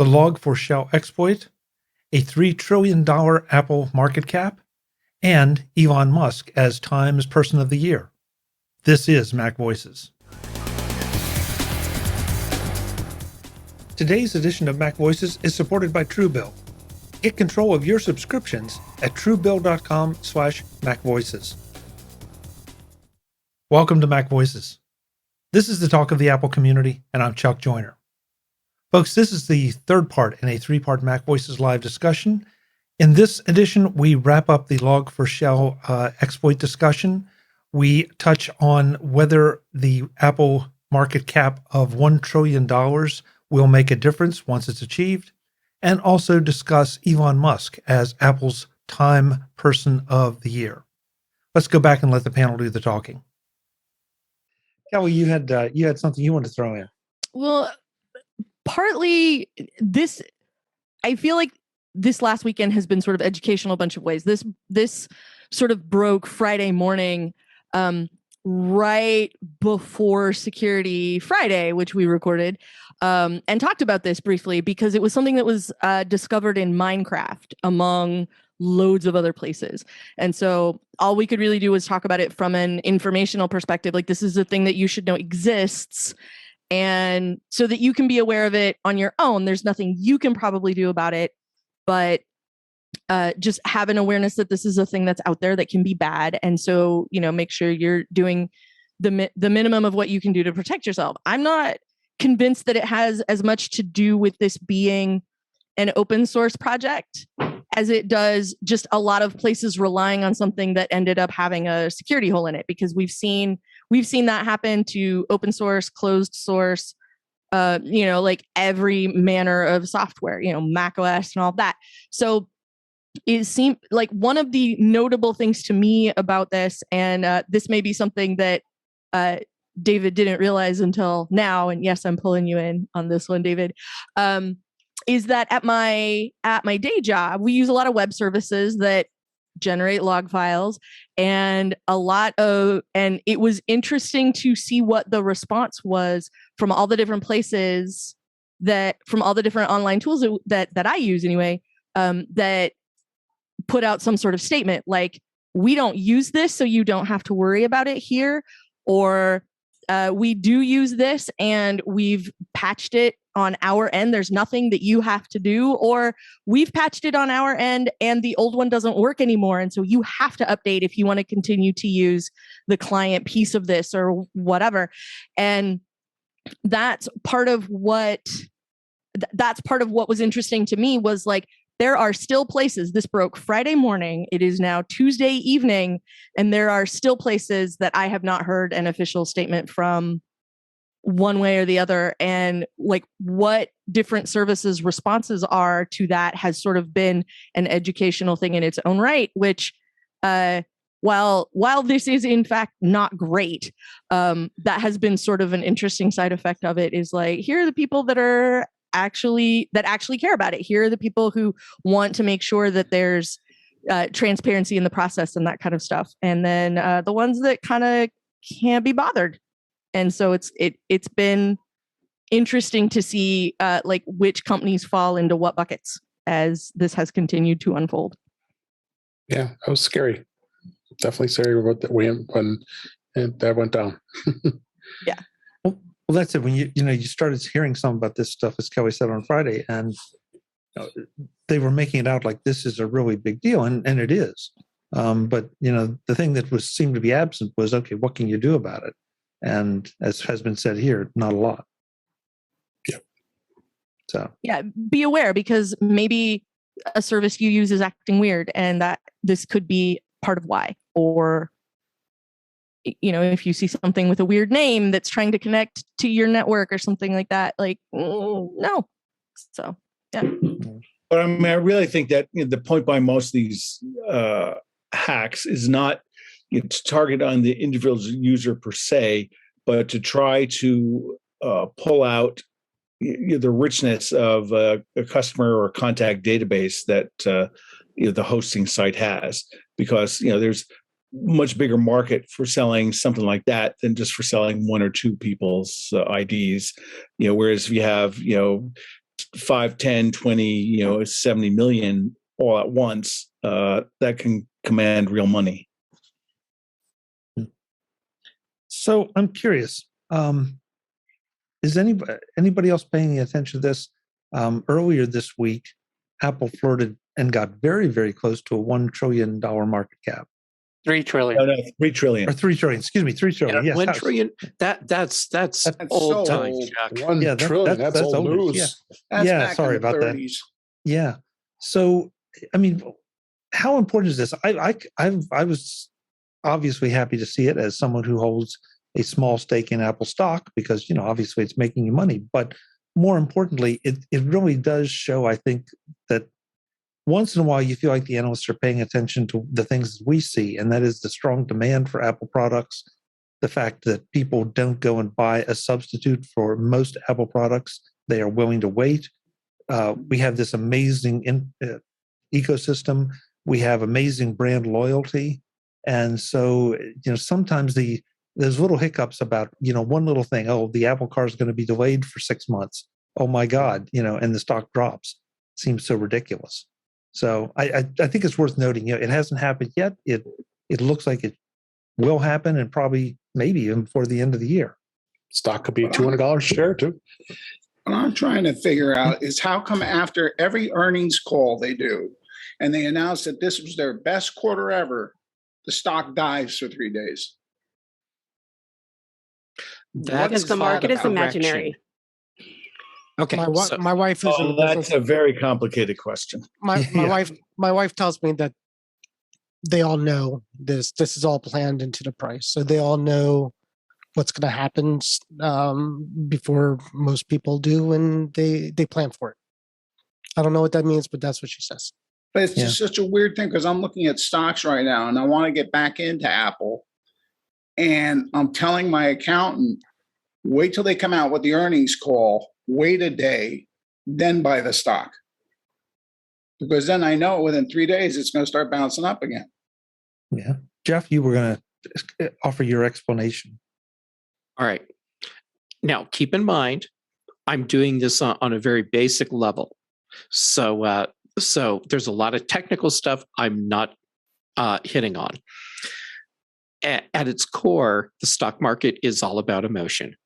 the Log4Shell exploit, a $3 trillion Apple market cap, and Elon Musk as Time's Person of the Year. This is MacVoices. Today's edition of MacVoices is supported by Truebill. Get control of your subscriptions at truebill.com/MacVoices. Welcome to MacVoices. This is the talk of the Apple community, and I'm Chuck Joyner. Folks, this is the third part in a three-part MacVoices live discussion. In this edition, we wrap up the Log4Shell exploit discussion. We touch on whether the Apple market cap of $1 trillion will make a difference once it's achieved, and also discuss Elon Musk as Apple's Time Person of the Year. Let's go back and let the panel do the talking. Kelly, you had something you wanted to throw in. Well, partly this, I feel like this last weekend has been sort of educational a bunch of ways. This sort of broke Friday morning, right before Security Friday, which we recorded, and talked about this briefly because it was something that was discovered in Minecraft among loads of other places. And so all we could really do was talk about it from an informational perspective. Like, this is a thing that you should know exists, and so that you can be aware of it on your own. There's nothing you can probably do about it, but just have an awareness that this is a thing that's out there that can be bad. And so, make sure you're doing the minimum of what you can do to protect yourself. I'm not convinced that it has as much to do with this being an open source project as it does just a lot of places relying on something that ended up having a security hole in it, because we've seen that happen to open source, closed source, like every manner of software, Mac OS and all that. So it seemed like one of the notable things to me about this, and this may be something that David didn't realize until now, and yes, I'm pulling you in on this one, David, is that at my day job, we use a lot of web services that generate log files, and it was interesting to see what the response was from all the different places from all the different online tools that I use anyway, that put out some sort of statement like, we don't use this, so you don't have to worry about it here, or we do use this and we've patched it on our end. There's nothing that you have to do, or we've patched it on our end and the old one doesn't work anymore. And so you have to update if you want to continue to use the client piece of this or whatever. And that's part of what was interesting to me, was like, there are still places. This broke Friday morning. It is now Tuesday evening, and there are still places that I have not heard an official statement from one way or the other. And like, what different services responses are to that has sort of been an educational thing in its own right, which while this is in fact not great, that has been sort of an interesting side effect of it, is like, here are the people that actually care about it. Here are the people who want to make sure that there's transparency in the process and that kind of stuff. And then the ones that kind of can't be bothered. And so it's been interesting to see like which companies fall into what buckets as this has continued to unfold. Yeah, that was scary. Definitely scary about that when that went down. Yeah. Well, that's it. When you started hearing some about this stuff, as Kelly said on Friday, and they were making it out like this is a really big deal, and it is. But the thing that seemed to be absent was, okay, what can you do about it? And as has been said here, not a lot. Yeah. So yeah, be aware, because maybe a service you use is acting weird, and that this could be part of why. Or if you see something with a weird name that's trying to connect to your network or something like that, like, no. So, yeah. But I mean, I really think that the point by most of these hacks is not to target on the individual user per se, but to try to pull out the richness of a customer or contact database that the hosting site has, because there's much bigger market for selling something like that than just for selling one or two people's IDs. Whereas if you have 5, 10, 20, 70 million all at once, that can command real money. So I'm curious, is anybody else paying attention to this? Earlier this week, Apple flirted and got very, very close to a $1 trillion market cap. 3 trillion. No, 3 trillion. Or 3 trillion, excuse me, 3 trillion. Yes. 1 trillion. That's old so times, old. Chuck. 1 Yeah, trillion. That's old old news, news. That's Yeah, back sorry in the about that. 30s. Yeah. So, I mean, how important is this? I was obviously happy to see it as someone who holds a small stake in Apple stock because, obviously it's making you money. But more importantly, it really does show, I think, that once in a while you feel like the analysts are paying attention to the things that we see, and that is the strong demand for Apple products, the fact that people don't go and buy a substitute for most Apple products. They are willing to wait. We have this amazing ecosystem. We have amazing brand loyalty. And so, sometimes there's little hiccups about, one little thing. Oh, the Apple car is going to be delayed for 6 months. Oh my God, and the stock drops. Seems so ridiculous. So I think it's worth noting, it hasn't happened yet. It looks like it will happen, and probably maybe even before the end of the year. Stock could be $200 a share too. What I'm trying to figure out is how come after every earnings call they do, and they announce that this was their best quarter ever, the stock dives for 3 days. That's the market is imaginary. Okay. My wife is in That's business. a very complicated question. My wife tells me that they all know this is all planned into the price, so they all know what's going to happen before most people do, and they plan for it. I don't know what that means, but that's what she says. But it's just such a weird thing because I'm looking at stocks right now and I want to get back into Apple. And I'm telling my accountant, wait till they come out with the earnings call, wait a day, then buy the stock. Because then I know within 3 days it's going to start bouncing up again. Yeah. Jeff, you were going to offer your explanation. All right. Now, keep in mind, I'm doing this on a very basic level. So there's a lot of technical stuff I'm not hitting on. At its core, the stock market is all about emotion.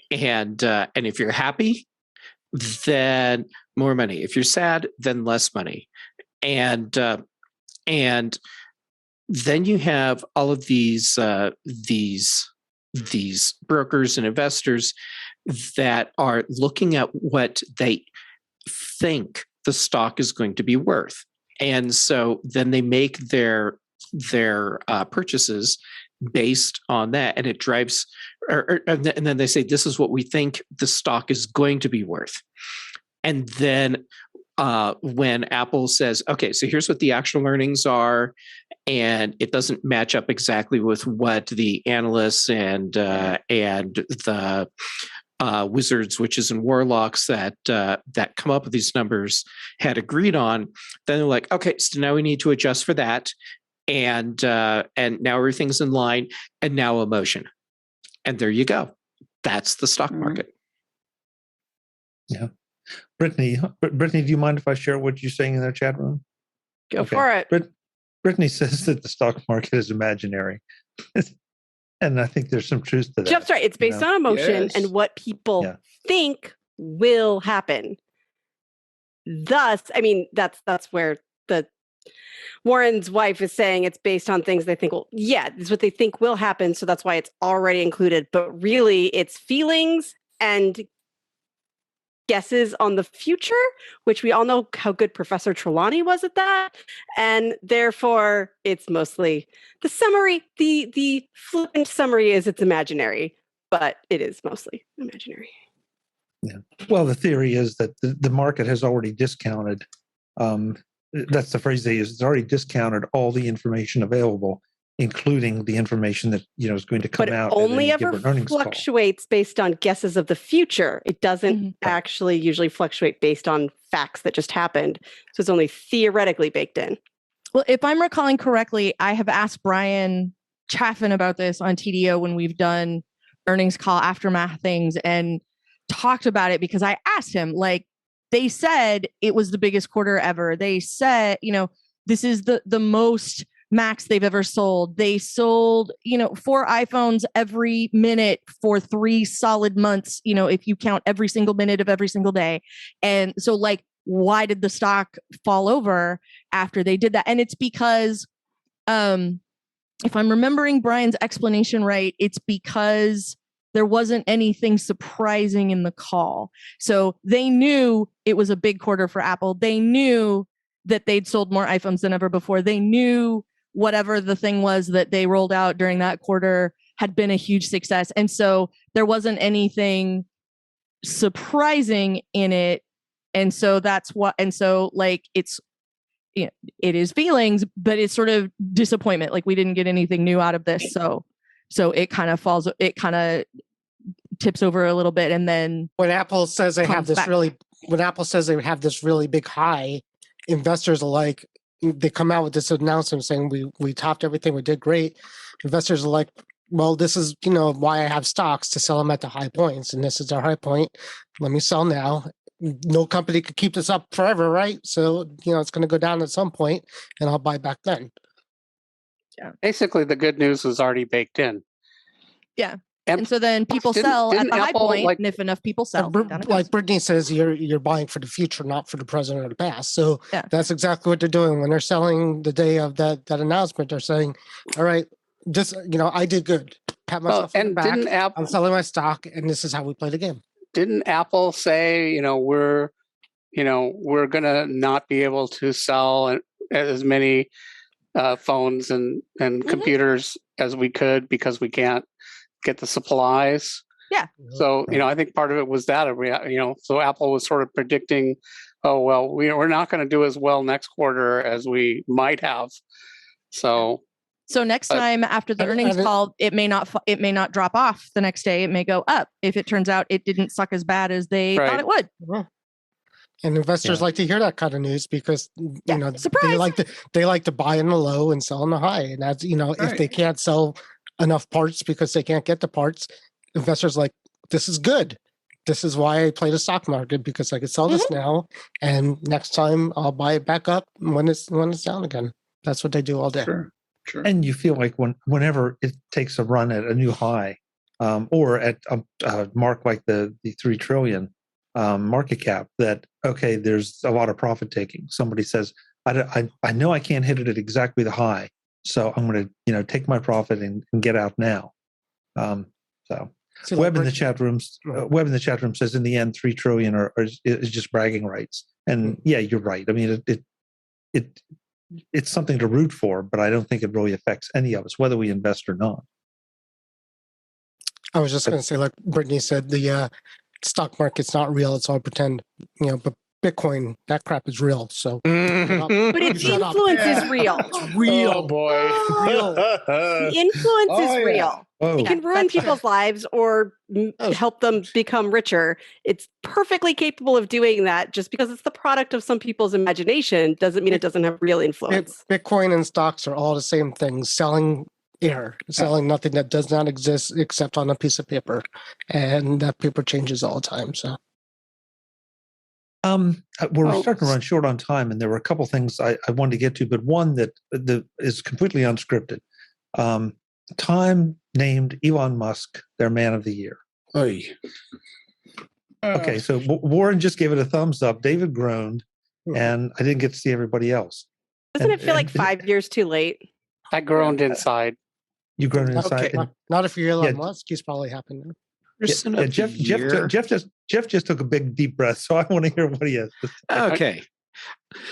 And if you're happy, then more money. If you're sad, then less money. And then you have all of these brokers and investors that are looking at what they think the stock is going to be worth, and so then they make their purchases based on that, and it drives. And then they say, "This is what we think the stock is going to be worth," and then when Apple says, "Okay, so here's what the actual earnings are," and it doesn't match up exactly with what the analysts and the wizards, witches, and warlocks that come up with these numbers had agreed on, then they're like, okay, so now we need to adjust for that, and now everything's in line, and now emotion, and there you go. That's the stock market. Yeah, Brittany, do you mind if I share what you're saying in the chat room? Go for it. Brittany says that the stock market is imaginary. And I think there's some truth to that. Jeff's right. It's based on emotion and what people think will happen. Thus, I mean, that's where the Warren's wife is saying it's based on things they think this is what they think will happen. So that's why it's already included. But really, it's feelings and guesses on the future, which we all know how good Professor Trelawney was at that. And therefore, it's mostly the summary. The flippant summary is it's imaginary, but it is mostly imaginary. Yeah. Well, the theory is that the market has already discounted. That's the phrase they use. It's already discounted all the information available, including the information that is going to come out. But it only ever fluctuates based on guesses of the future. It doesn't actually usually fluctuate based on facts that just happened. So it's only theoretically baked in. Well, if I'm recalling correctly, I have asked Brian Chaffin about this on TDO when we've done earnings call aftermath things, and talked about it because I asked him, like, they said it was the biggest quarter ever. They said, this is the most Macs they've ever sold. They sold, 4 iPhones every minute for 3 solid months, if you count every single minute of every single day. And so, like, why did the stock fall over after they did that? And it's because, if I'm remembering Brian's explanation right, it's because there wasn't anything surprising in the call. So they knew it was a big quarter for Apple. They knew that they'd sold more iPhones than ever before. They knew whatever the thing was that they rolled out during that quarter had been a huge success. And so there wasn't anything surprising in it. And so that's what, and so like it is feelings, but it's sort of disappointment. Like we didn't get anything new out of this. So it kind of tips over a little bit. And then when Apple says they have this really big high, investors are like, they come out with this announcement saying we topped everything, we did great. Investors are like, well, this is, why I have stocks to sell them at the high points. And this is our high point. Let me sell now. No company could keep this up forever, right? So, it's going to go down at some point and I'll buy back then. Yeah. Basically, the good news was already baked in. Yeah. And so then people sell at the high point, and if enough people sell, like Brittany says, you're buying for the future, not for the present or the past. So that's exactly what they're doing when they're selling the day of that announcement. They're saying, "All right, just I did good. Pat myself on the back. I'm selling my stock, and this is how we play the game." Didn't Apple say, we're gonna not be able to sell as many phones and computers as we could because we can't get the supplies? Yeah. So, I think part of it was that, so Apple was sort of predicting, oh, well, we're not going to do as well next quarter as we might have. So next time after the earnings call, it may not drop off the next day. It may go up if it turns out it didn't suck as bad as they thought it would. And investors like to hear that kind of news because surprise! they like to buy in the low and sell in the high. And that's if they can't sell enough parts because they can't get the parts, investors like, this is good. This is why I play the stock market, because I can sell this now, and next time I'll buy it back up when it's down again. That's what they do all day. Sure. And you feel like whenever it takes a run at a new high, or at a mark like the 3 trillion market cap, that there's a lot of profit taking. Somebody says, I know I can't hit it at exactly the high, so I'm going to take my profit and get out now. Webb in the chat room says in the end 3 trillion is just bragging rights. And yeah, you're right. I mean, it's something to root for, but I don't think it really affects any of us, whether we invest or not. I was just going to say, like Brittany said, the stock market's not real. It's all pretend, but Bitcoin, that crap is real. So, but its influence is real. It's real. Oh boy, real. The influence is real. It can ruin people's lives or help them become richer. It's perfectly capable of doing that. Just because it's the product of some people's imagination doesn't mean it doesn't have real influence. Bitcoin and stocks are all the same thing. Selling nothing that does not exist except on a piece of paper, and that paper changes all the time. So. We're starting to run short on time, and there were a couple things I wanted to get to, but one that is completely unscripted. Time named Elon Musk their man of the year. Oy. Okay, so Warren just gave it a thumbs up. David groaned, and I didn't get to see everybody else. Doesn't it feel like 5 years too late? I groaned inside. You groaned inside? Okay. Not if you're Elon Musk. He's probably happy now. Jeff just took a big deep breath, so I want to hear what he has to say. Okay.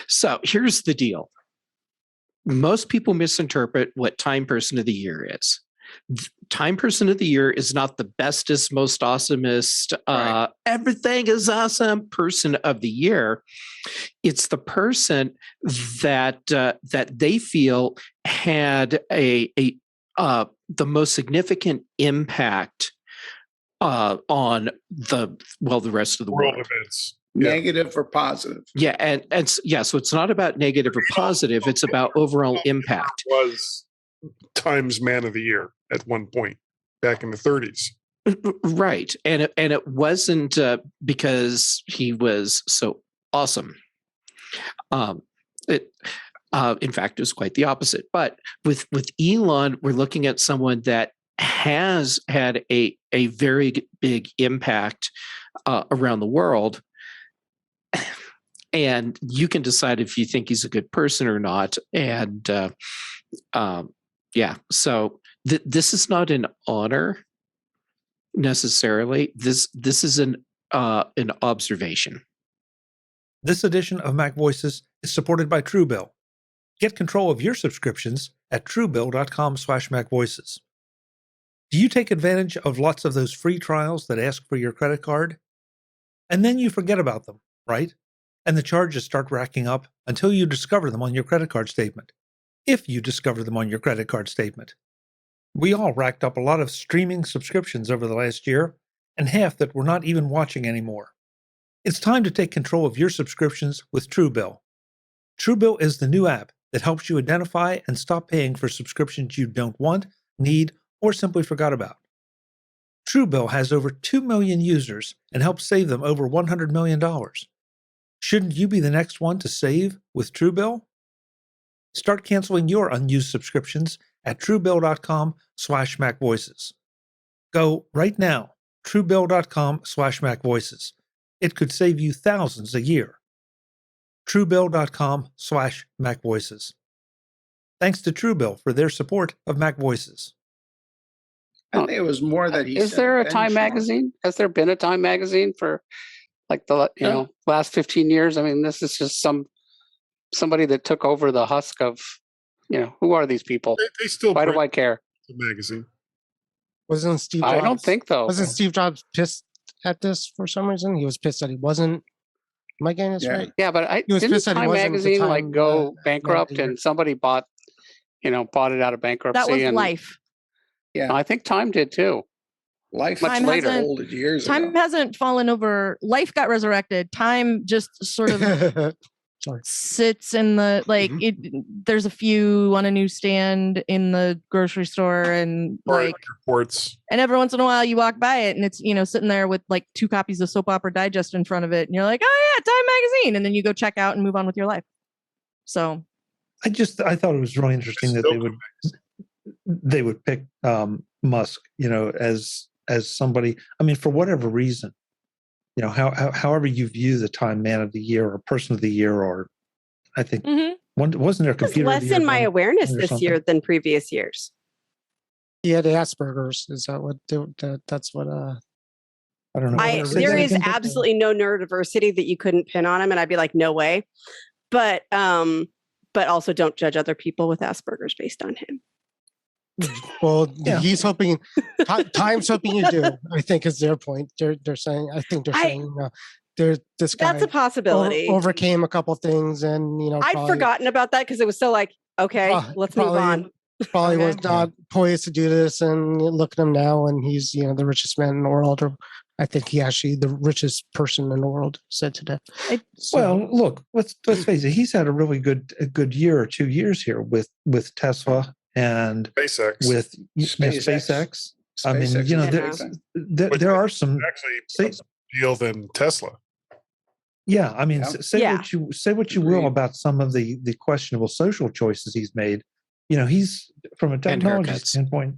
So here's the deal. Most people misinterpret what Time Person of the Year is. Time Person of the Year is not the bestest, most awesomest, everything is awesome person of the year. It's the person that they feel had the most significant impact on the rest of the world events. Negative or positive. Yeah, and so it's not about negative or positive, it's about overall impact. Was Time's Man of the Year at one point back in the 30s. Right. And it wasn't because he was so awesome. In fact, it was quite the opposite. But with Elon, we're looking at someone that has had a very big impact around the world. And you can decide if you think he's a good person or not. And so this is not an honor necessarily. This is an observation. This edition of MacVoices is supported by Truebill. Get control of your subscriptions at truebill.com/MacVoices. Do you take advantage of lots of those free trials that ask for your credit card? And then you forget about them, right? And the charges start racking up until you discover them on your credit card statement. If you discover them on your credit card statement. We all racked up a lot of streaming subscriptions over the last year, and half that we're not even watching anymore. It's time to take control of your subscriptions with Truebill. Truebill is the new app that helps you identify and stop paying for subscriptions you don't want, need, or simply forgot about. Truebill has over 2 million users and helps save them over $100 million. Shouldn't you be the next one to save with Truebill? Start canceling your unused subscriptions at truebill.com/MacVoices. Go right now, truebill.com/MacVoices. It could save you thousands a year. truebill.com/MacVoices. Thanks to Truebill for their support of MacVoices. I think it was more that he Is said there a benchmark. Time magazine? Has there been a Time magazine for like the last 15 years? I mean, this is just somebody that took over the husk of, who are these people? They still Why do print I care? the magazine. Wasn't Steve Jobs? I don't think so. Wasn't Steve Jobs pissed at this for some reason? He was pissed that he wasn't. Am I getting this right? Yeah, but He was didn't pissed that he Time wasn't at the magazine time, go man bankrupt of the year. and somebody bought it out of bankruptcy? That was and Life. Yeah, I think Time did too. Life Much later. folded years Time ago. hasn't fallen over. Life got resurrected. Time just sort of Sorry. sits in the there's a few on a newsstand in the grocery store, and reports. and every once in a while you walk by it and it's sitting there with like 2 copies of Soap Opera Digest in front of it, and you're like, oh yeah, Time magazine, and then you go check out and move on with your life. So I thought it was really interesting that they would pick Musk, as somebody. I mean, for whatever reason, however you view the Time Man of the Year or Person of the Year, or I think wasn't there a computer? Less in my awareness this something? year than previous years. He had Asperger's. Is that what? That's what. I don't know. Say There that is again, Brittany? absolutely no neurodiversity that you couldn't pin on him, and I'd be like, no way. But also don't judge other people with Asperger's based on him. Well, Yeah. he's hoping. Time's hoping you do. I think is their point. They're saying. I think they're saying. This guy. That's a possibility. Overcame a couple things, and I'd probably, forgotten about that because it was so like, okay, let's move on. Probably Okay. was not poised to do this, and look at him now, and he's the richest man in the world, or I think he actually the richest person in the world said today. Well, look, let's face it. He's had a really good year or 2 years here with Tesla and SpaceX. with SpaceX. SpaceX. I mean, there are some actually deal than Tesla. Yeah, I mean, Yeah. say what you will about some of the questionable social choices he's made. He's from a technology standpoint.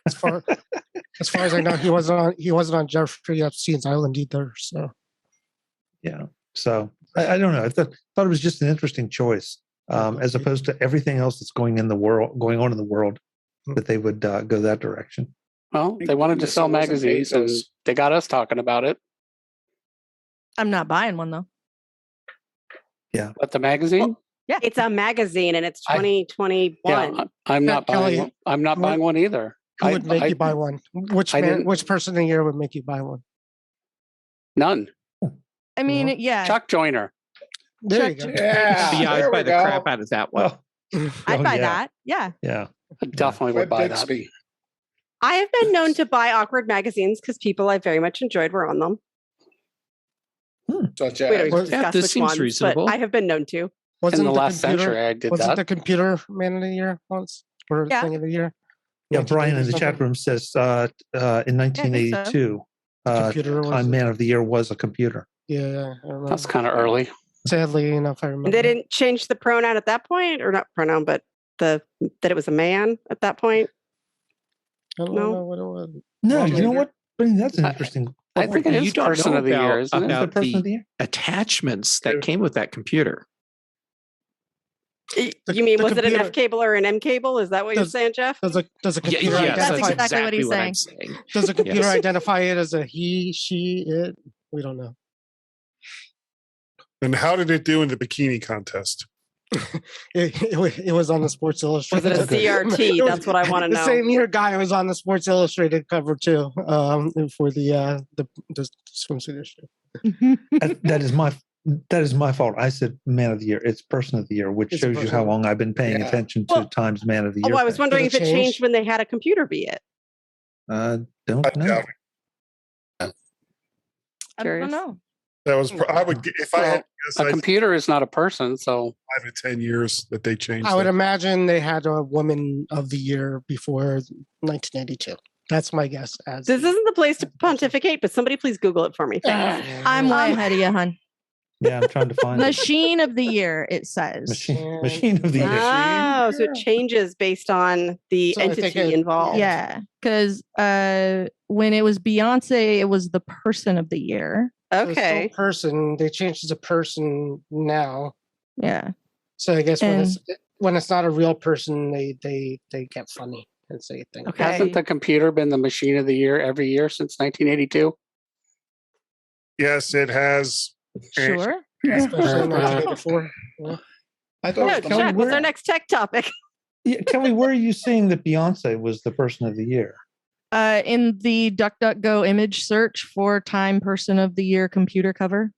As far as I know, he wasn't on Jeffrey Epstein's island either. So yeah, so I don't know. I thought it was just an interesting choice, as opposed to everything else that's going on in the world, that they would go that direction. Well, they wanted to sell magazines, and they got us talking about it. I'm not buying one though. Yeah, but the magazine. Well, yeah, it's a magazine, and it's 2021. Yeah, I'm not buying one. I'm not buying one either. who would make you buy one? Which person in the year would make you buy one? None. I mean, yeah. Chuck Joyner. There you go. Yeah, I'd buy the crap out of that one. I'd buy that. Yeah. Yeah. I definitely would buy that. I have been known to buy awkward magazines because people I very much enjoyed were on them. Such We don't as discuss this which seems ones, reasonable. but I have been known to. Wasn't In the last computer- century, I did wasn't that. the computer man of the year once or Yeah. thing of the year? Yeah, Brian in the chat room says in 1982, Time Man of the Year was a computer. Yeah, I remember. That's kind of early. Sadly enough, I remember. They didn't change the pronoun at that point, or not pronoun, but that it was a man at that point. I don't know what it was. No, you know what? I mean, that's an interesting. I think it is person of the year, isn't it? About person of the year? attachments that came with that computer. You mean, was it an F cable or an M cable? Is that what you're saying, Jeff? Does a computer That's identify? exactly what he's saying. Does a computer identify it as a he, she, it? We don't know. And how did it do in the bikini contest? It was on the Sports Illustrated. Was it a CRT? That's what I want to know. The same year guy was on the Sports Illustrated cover too, for the swimsuit issue. That is my fault. I said Man of the Year. It's Person of the Year, which shows you how long I've been paying attention to Time's Man of the Year. Oh, I was wondering if it changed when they had a computer be it. Don't know. I don't know. That was. I would if I had a computer is not a person, so 5 to 10 years that they changed. I would imagine they had a Woman of the Year before 1982. That's my guess. This isn't the place to pontificate, but somebody please Google it for me. I'm way ahead of you, hon. Yeah, I'm trying to find Machine of the Year, it says. Machine of the Year. Oh, so it changes based on the entity involved. Yeah, because when it was Beyonce, it was the Person of the Year. Okay. So person, they changed it to person now. Yeah. So I guess when it's not a real person, they get funny and say things. Okay. Hasn't the computer been the Machine of the Year every year since 1982? Yes, it has. Sure. Especially in 1984. Yeah. I thought Chuck, what's our next tech topic? Yeah, Kelly, where are you seeing that Beyonce was the Person of the Year? In the DuckDuckGo image search for Time Person of the Year computer cover.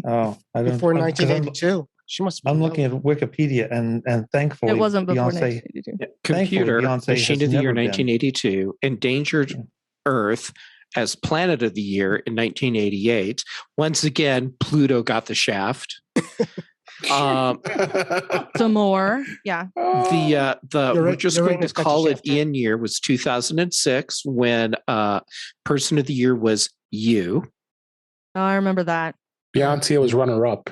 Oh, I don't. Before 1982. She must. I'm looking at Wikipedia, and thankfully, it wasn't before Beyonce. 1982. Computer Beyonce Machine of the Year, been. 1982, Endangered Earth as Planet of the Year in 1988. Once again, Pluto got the shaft. Some more, yeah. We're just going to call it Ian year was 2006 when Person of the Year was you. Oh, I remember that. Beyonce was runner up.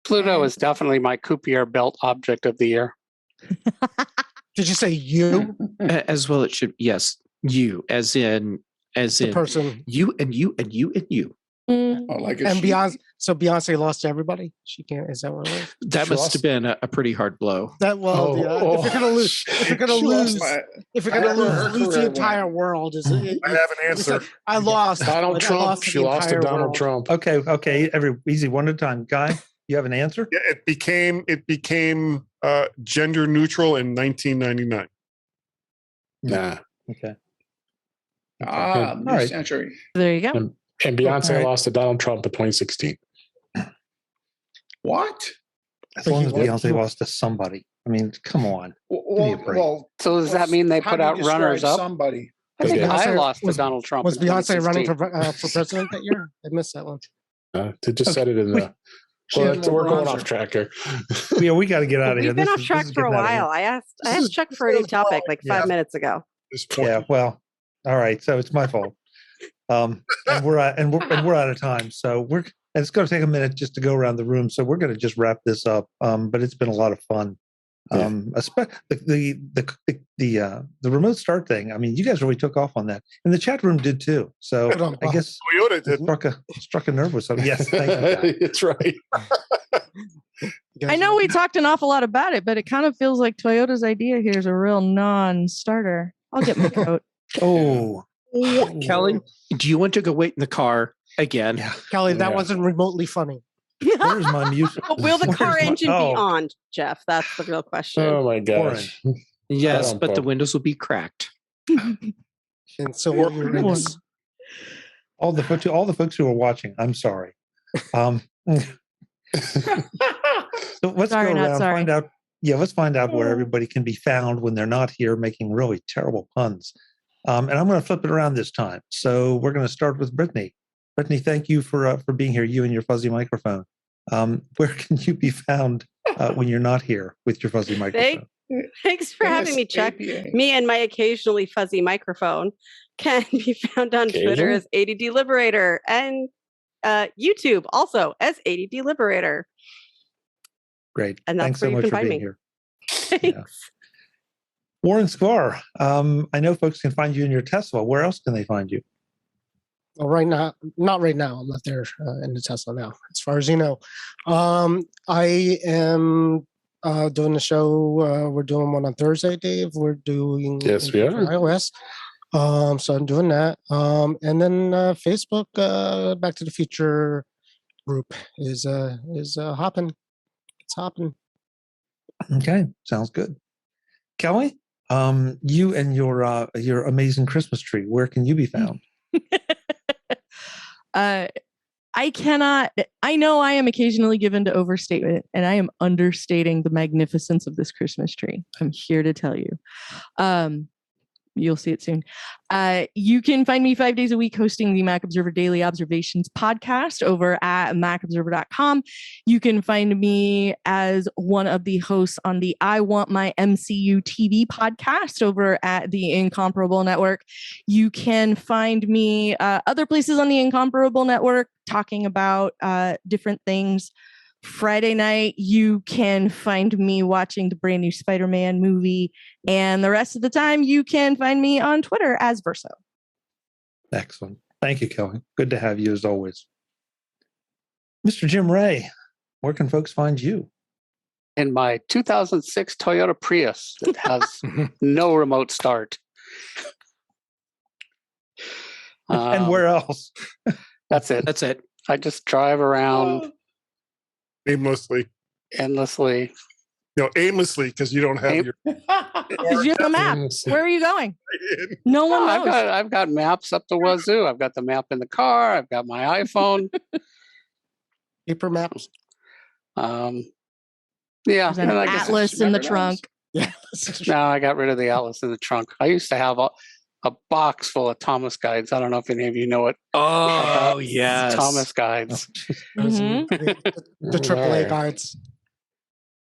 Pluto is definitely my Coupier belt object of the year. Did you say you? As well, it should. Yes, you, as in the person. You and you and you and you. Oh, like and Beyonce. So Beyonce lost to everybody. She can't. Is that what it was? That must have been a pretty hard blow. That if you're gonna lose, lose the entire world. I have an answer. I lost. Donald Trump. She lost to Donald Trump. Okay. Easy one at a time. Guy, you have an answer? Yeah, it became gender neutral in 1999. Nah. Okay. New century. There you go. And Beyonce lost to Donald Trump in 2016. What? As long as Beyonce lost to somebody. I mean, come on. Well, so does that mean they put out runners up? Somebody. I think I lost to Donald Trump. Was Beyonce running for president that year? I missed that one. They just said it in the. Well, we're going off track here. Yeah, we got to get out of here. We've been off track for a while. I asked Chuck for a new topic like 5 minutes ago. Yeah, well, all right. So it's my fault. And we're out of time. So it's going to take a minute just to go around the room. So we're going to just wrap this up. But it's been a lot of fun. The remote start thing. I mean, you guys really took off on that, and the chat room did too. So I guess Toyota did struck a nerve with something. Yes, thank you. That's right. I know we talked an awful lot about it, but it kind of feels like Toyota's idea here is a real non-starter. I'll get my coat. Oh. Kelly, do you want to go wait in the car again? Yeah. Kelly, that wasn't remotely funny. Where's my music? Will the car engine be on, Jeff? That's the real question. Oh my gosh. Yes, but the windows will be cracked. And so all the folks who are watching, I'm sorry. So let's go around and find out. Yeah, let's find out where everybody can be found when they're not here making really terrible puns. And I'm going to flip it around this time. So we're going to start with Brittany. Brittany, thank you for being here, you and your fuzzy microphone. Where can you be found when you're not here with your fuzzy microphone? Thanks for having me, Chuck. ABA. Me and my occasionally fuzzy microphone can be found on Twitter as ADD Liberator and YouTube also as ADD Liberator. Great. And that's Thanks so where you much can for find being me. here. Thanks. Warren Sklar, I know folks can find you in your Tesla. Where else can they find you? Well, right now, not right now. I'm not there in the Tesla now, as far as you know. I am doing the show. We're doing one on Thursday, Dave. We're doing Yes, we are. iOS. So I'm doing that. And then Facebook, Back to the Future group is hopping. It's hopping. Okay, sounds good. Kelly, you and your amazing Christmas tree. Where can you be found? I cannot. I know I am occasionally given to overstatement, and I am understating the magnificence of this Christmas tree. I'm here to tell you. You'll see it soon. You can find me 5 days a week hosting the Mac Observer Daily Observations podcast over at macobserver.com. You can find me as one of the hosts on the I Want My MCU TV podcast over at the Incomparable Network. You can find me other places on the Incomparable Network talking about different things. Friday night, you can find me watching the brand new Spider-Man movie. And the rest of the time, you can find me on Twitter as Verso. Excellent. Thank you, Kelly. Good to have you as always. Mr. Jim Ray, where can folks find you? In my 2006 Toyota Prius that has no remote start. And where else? That's it. That's it. I just drive around Aimlessly. endlessly. No, aimlessly, because you don't have your. Because you have a map. Where are you going? No one knows. I've got maps up the wazoo. I've got the map in the car. I've got my iPhone. Paper maps. Yeah. There's an and I guess atlas in the trunk. Yeah. no, I got rid of the atlas in the trunk. I used to have a box full of Thomas guides. I don't know if any of you know it. Oh, yes. Thomas guides. Mhm. The AAA guides.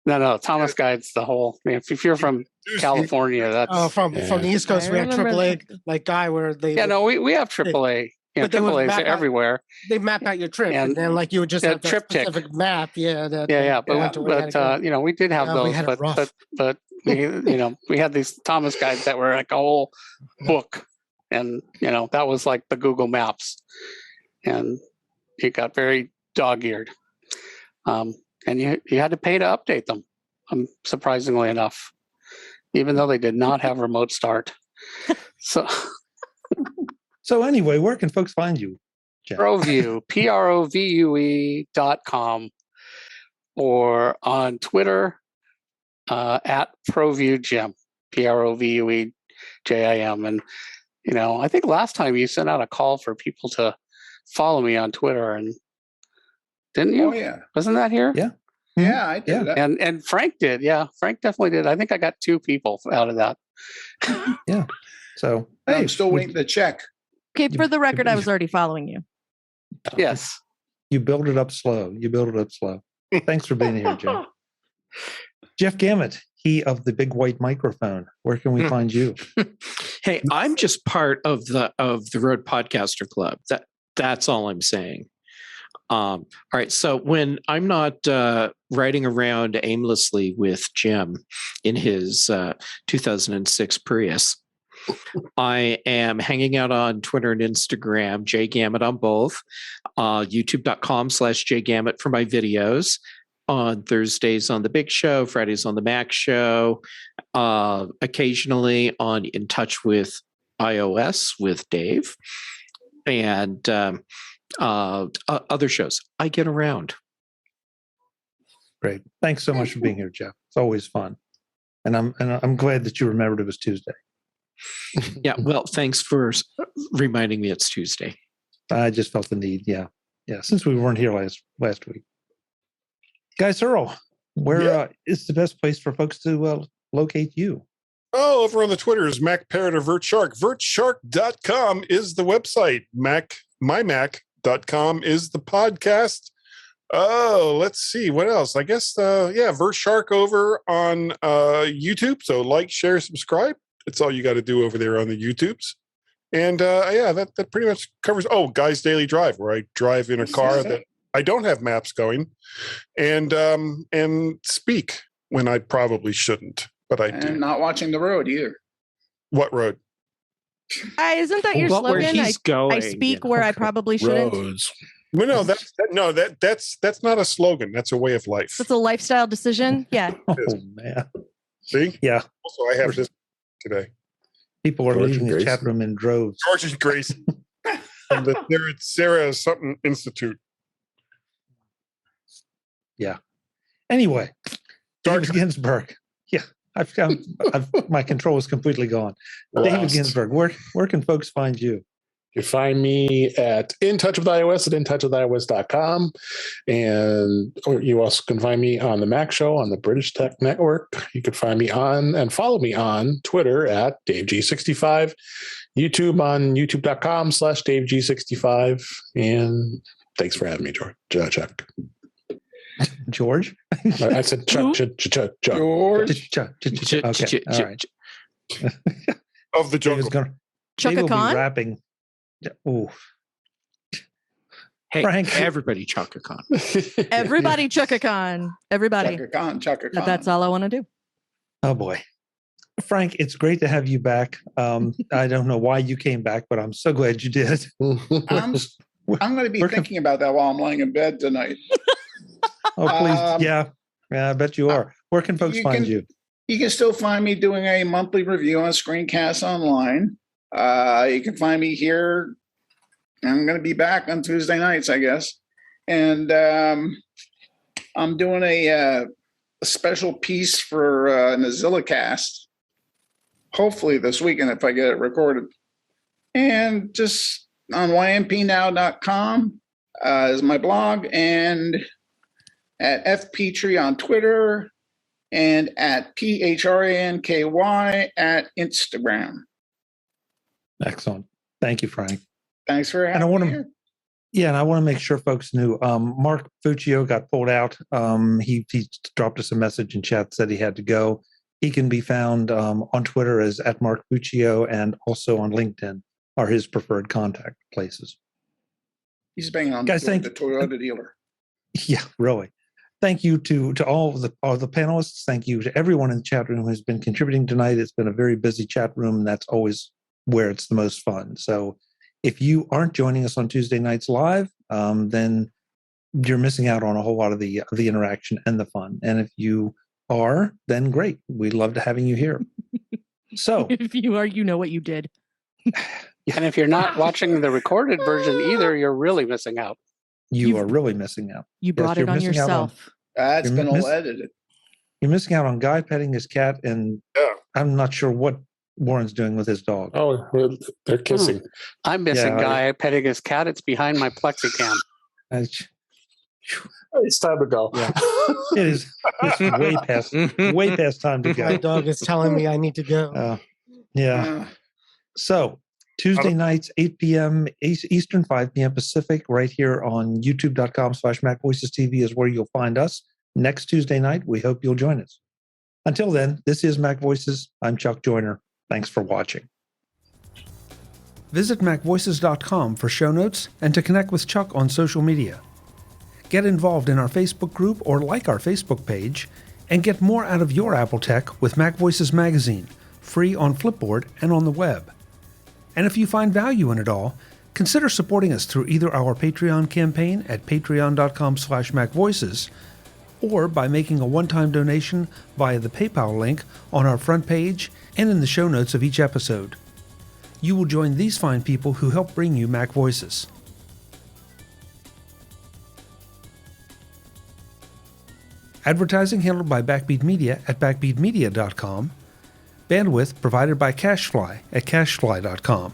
No, Thomas guides the whole. I mean, if you're from California, that's From the East Coast, we have AAA like guy where they we have AAA. You know, but they would AAA's map out- everywhere. they map out your trip, And and then like you would just the have that triptych. specific map. Yeah, But we did have Yeah, we those. had it rough. But we we had these Thomas guides that were like a whole book, and that was like the Google Maps, and it got very dog-eared. And you had to pay to update them, surprisingly enough, even though they did not have remote start. So anyway, where can folks find you, Jeff? ProView, PROVUE.com, or on Twitter at ProViewJim, PROVUEJIM. And, I think last time you sent out a call for people to follow me on Twitter, and didn't you? Oh, yeah. Wasn't that here? Yeah. Yeah, I did. Yeah. And Frank did. Yeah, Frank definitely did. I think I got 2 people out of that. Yeah. So I'm still waiting to check. Okay, for the record, I was already following you. Yes. You build it up slow. Thanks for being here, Jeff. Jeff Gamet, he of the big white microphone. Where can we find you? Hey, I'm just part of the Road Podcaster Club. That's all I'm saying. All right. So when I'm not riding around aimlessly with Jim in his 2006 Prius, I am hanging out on Twitter and Instagram, JGamet on both, youtube.com/JGamet for my videos, on Thursdays on The Big Show, Fridays on The Mac Show, occasionally on In Touch with iOS with Dave, and other shows. I get around. Great. Thanks so much for being here, Jeff. It's always fun. And I'm glad that you remembered it was Tuesday. Yeah, well, thanks for reminding me it's Tuesday. I just felt the need. Yeah. Since we weren't here last week. Guy Serle, where is the best place for folks to locate you? Oh, over on the Twitters, Mac Parrot or VertShark. VertShark.com is the website. MyMac.com is the podcast. Oh, let's see. What else? I guess, VertShark over on YouTube. So like, share, subscribe. That's all you got to do over there on the YouTubes. And that pretty much covers. Oh, Guy's Daily Drive, where I drive in a car that I don't have maps going, and speak when I probably shouldn't, but I do. And not watching the road either. What road? Isn't that your Where slogan? he's going, I speak where I probably shouldn't. Roads. Well, no, that's not a slogan. That's a way of life. That's a lifestyle decision. Yeah. Oh man. See? Yeah. Also, I have this today. People are George leaving and the chat room in droves. George and Grace. And they're at Sarah something Institute. Yeah. Anyway, David Ginsburg. Yeah, my control is completely gone. David Ginsburg, where can folks find you? You can find me at In Touch with iOS at intouchwithios.com. And you also can find me on the Mac Show on the British Tech Network. You can find me on and follow me on Twitter at DaveG65, YouTube on youtube.com/DaveG65. And thanks for having me, Chuck. George? I said Chuck. George. Okay. All right. Of the jungle. Dave will be Chaka-Khan? rapping. Oh. Hey, Frank. everybody Chaka-Khan. Everybody Chaka-Khan. Everybody. Chaka-Khan. That's all I want to do. Oh boy. Frank, it's great to have you back. I don't know why you came back, but I'm so glad you did. I'm going to be thinking about that while I'm laying in bed tonight. Oh, please. Yeah, I bet you are. Where can folks find you? You can still find me doing a monthly review on Screencast Online. You can find me here. I'm going to be back on Tuesday nights, I guess. And I'm doing a special piece for NazillaCast, hopefully this weekend if I get it recorded. And just on ympnow.com is my blog, and at fpetrie on Twitter, and at PHRANKY at Instagram. Excellent. Thank you, Frank. Thanks for having me here. Yeah, and I want to make sure folks knew Mark Fuccio got pulled out. He dropped us a message in chat, said he had to go. He can be found on Twitter as at Mark Fuccio, and also on LinkedIn are his preferred contact places. He's banging on Guys, the Toyota dealer. Yeah, really. Thank you to all of the panelists. Thank you to everyone in the chat room who's been contributing tonight. It's been a very busy chat room, and that's always where it's the most fun. So if you aren't joining us on Tuesday nights live, then you're missing out on a whole lot of the interaction and the fun. And if you are, then great. We'd love to having you here. So if you are, you know what you did. And if you're not watching the recorded version either, you're really missing out. You are really missing out. You brought it on yourself. That's been all edited. You're missing out on Guy petting his cat, and I'm not sure what Warren's doing with his dog. Oh, they're kissing. I'm missing Guy petting his cat. It's behind my plexicam. It's time to go. Yeah. It is. It's way past time to go. My dog is telling me I need to go. Yeah. So Tuesday nights, 8 p.m. Eastern, 5 p.m. Pacific, right here on youtube.com/MacVoices TV is where you'll find us next Tuesday night. We hope you'll join us. Until then, this is MacVoices. I'm Chuck Joyner. Thanks for watching. Visit MacVoices.com for show notes and to connect with Chuck on social media. Get involved in our Facebook group or like our Facebook page, and get more out of your Apple tech with MacVoices Magazine, free on Flipboard and on the web. And if you find value in it all, consider supporting us through either our Patreon campaign at patreon.com/MacVoices, or by making a one-time donation via the PayPal link on our front page and in the show notes of each episode. You will join these fine people who help bring you Mac Voices. Advertising handled by Backbeat Media at backbeatmedia.com. Bandwidth provided by CacheFly at cachefly.com.